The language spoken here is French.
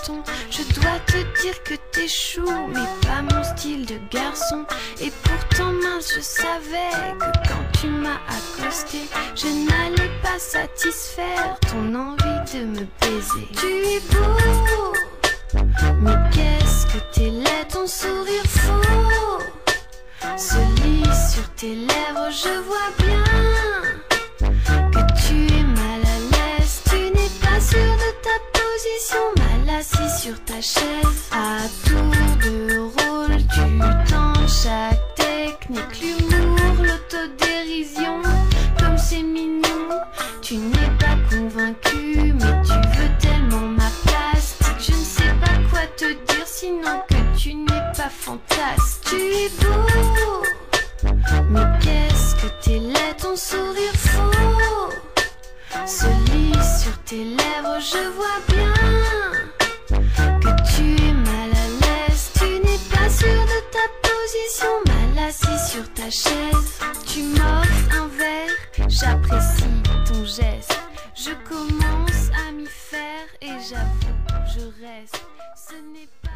carton. Je dois te dire que t'es chou, mais pas mon style de garçon. Et pourtant mince, je savais que quand tu m'as accosté, je n'allais pas satisfaire ton envie de me baiser. Tu es beau, mais qu'est-ce que t'es laid, ton sourire faux se lit sur tes lèvres, je vois bien que tu es mal à l'aise. Tu n'es pas sûr de ta position, mal assis sur ta chaise. À tour de rôle, tu tentes chaque technique, l'humour, l'autodérision, comme c'est mignon. Tu n'es pas convaincu, mais tu veux tellement ma plastique. Je ne sais pas quoi te dire, sinon que tu n'es pas fantastique. Tu es beau, mais qu'est-ce que t'es laid, ton sourire faux se lit sur tes lèvres, je vois bien que tu es mal à l'aise. Tu n'es pas sûr de ta position, mal assis sur ta chaise. Tu m'offres un verre, j'apprécie ton geste. Je commence à m'y faire et j'avoue, je reste. Ce n'est pas